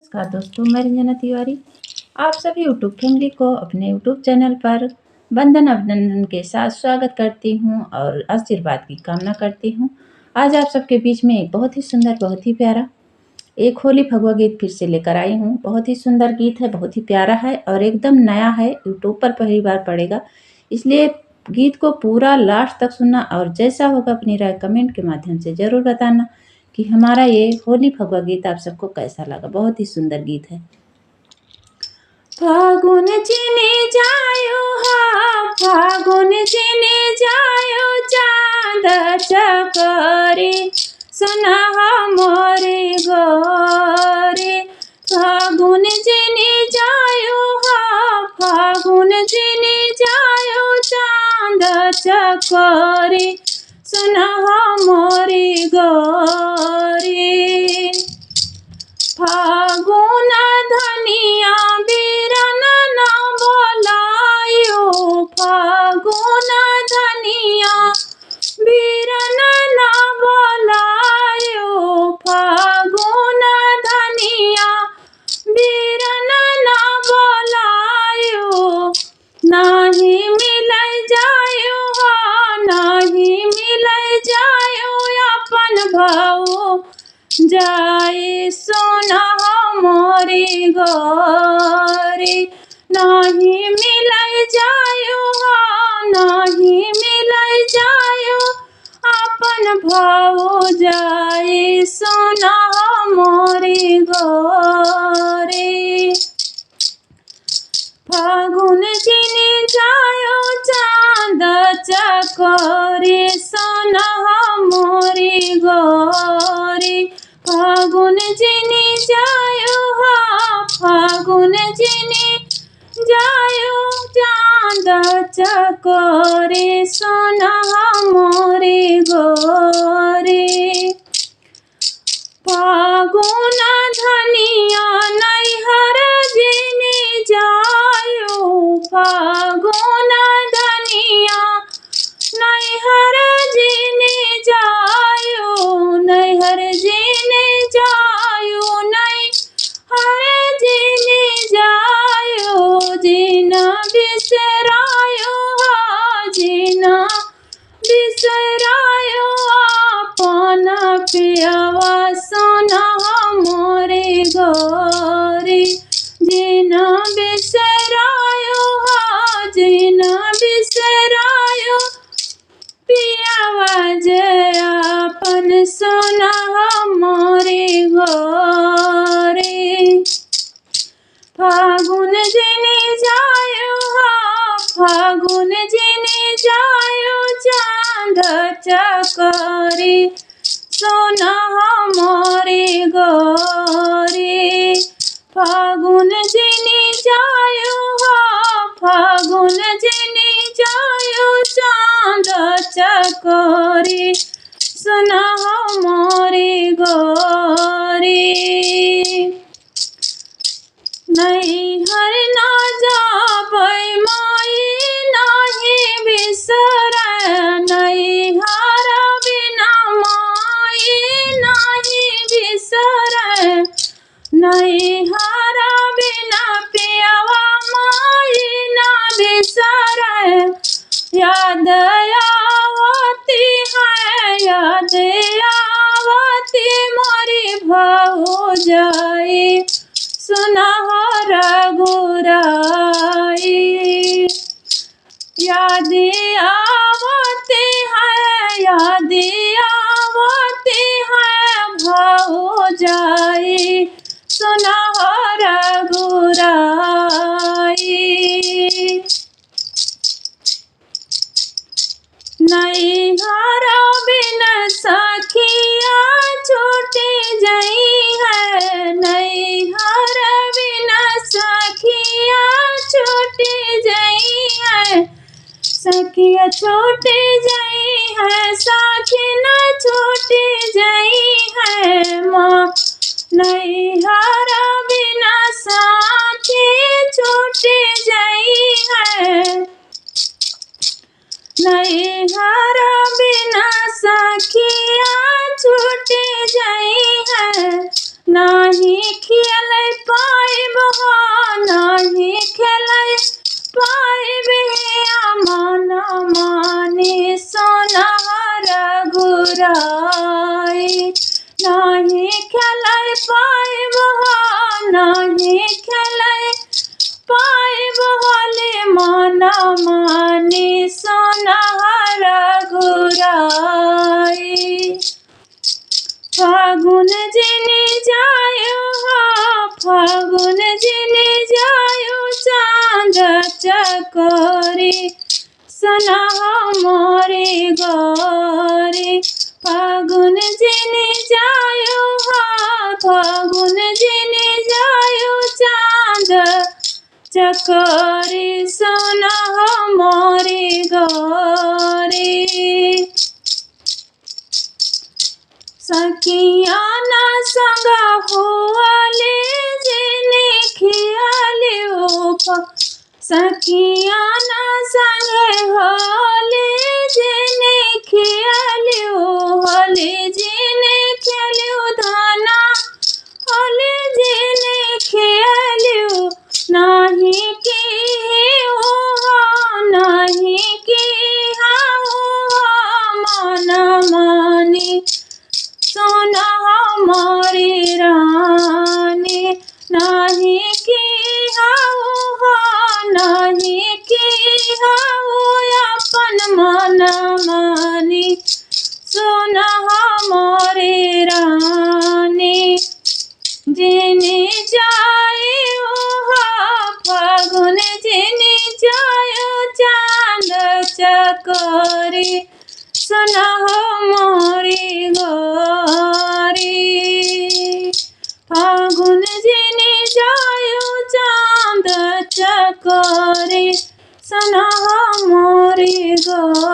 नमस्कार दोस्तों, मैं रंजना तिवारी। आप सभी यूट्यूब फैमिली को अपने यूट्यूब चैनल पर वंदन अभिनंदन के साथ स्वागत करती हूँ और आशीर्वाद की कामना करती हूँ। आज आप सबके बीच में एक बहुत ही सुंदर, बहुत ही प्यारा एक होली फगुआ गीत फिर से लेकर आई हूँ। बहुत ही सुंदर गीत है, बहुत ही प्यारा है और एकदम नया है, यूट्यूब पर पहली बार पड़ेगा। इसलिए गीत को पूरा लास्ट तक सुनना और जैसा होगा अपनी राय कमेंट के माध्यम से ज़रूर बताना कि हमारा ये होली फगुआ गीत आप सबको कैसा लगा। बहुत ही सुंदर गीत है। फागुन चिनी जायो हा, फागुन चिनी जायो, चांद चकोरी सुना मोरी गोरी। फागुन चिनी जायो हा, फागुन चिनी जायो, चांद चकोरी सुना मोरी गोरी। फागुन धनिया बीरन न बोलायो, फागुन धनिया बीरन न बोलायो, फागुन धनिया बीरन न बोलायो। नाही मिलै जायो हा, नाही मिलै जायो, अपन भाऊ जाए सोना मोरी गोरी। नाही मिलै जायो हा, नाही मिलै जायो, अपन भाऊ जाए सोना मोरी गोरी। फागुन चिनी जायो, चांद चकोरी सोना मोरी गोरी। फागुन चिनी जायो हा, फागुन चिनी जायो, चांद चकोरी सोना मोरी गोरी। फागुन धनिया नैहर जिनी जायो, फागुन धनिया नैहर जिनी जायो, नैहर जिनी जायो, नैहर जिनी जायो। जीना बिसरायो हा, जीना बिसरायो, अपन पियवा सोना मोरी गोरी। जीना बिसरायो हा, जीना बिसरायो, पियवा जे अपन सोना मोरी गोरी। फागुन जिनी जायो हा, फागुन जिनी जायो, चांद चकोरी सोना मोरी गोरी। फागुन जिनी जायो हा, फागुन जिनी जायो, चांद चकोरी सोना मोरी गोरी। नैहर ना जाबै माई नाही बिसरै, नैहर बिना माई नाही बिसरै, नैहर बिना पियवा माई ना बिसरै। याद आवती है, याद आवती मोरी भौजाई सुना रघुराई। याद आवती है, याद आवती है, भौजाई सुना रघुराई। नैहर बिन सखिया छूटी जई है, नैहर बिन सखिया छूटी जई है, सखिया छूटी जई है, साखी न छूटी जई है। माँ नैहर बिन साखी छूटी जई है, नैहर बिना सखिया छूटी जई है। नाही खियलै फागुन जिनी जायो फागुन जिनी जायो चांद चकोरी सना मोरी गोरी। फागुन जिनी जायो फागुन जिनी जायो चांद चकोरी सोना मोरी गोरी। सखिया ना संगा होले जिने खियाले सखिया ना संगे होले जिने खियाले होले जिने खेलो धाना होले जिने खेलो नाही के नाही के मन मानी सोना हमारी रानी। नाही की नहीं की अपन मन मानी सोना हमारी रानी। जिनी जाए फागुन जिनी जायो चांद चकोरी सोना मोरी गोरी। फागुन जिनी जायो चांद चकोरी सोना मोरी गोरी।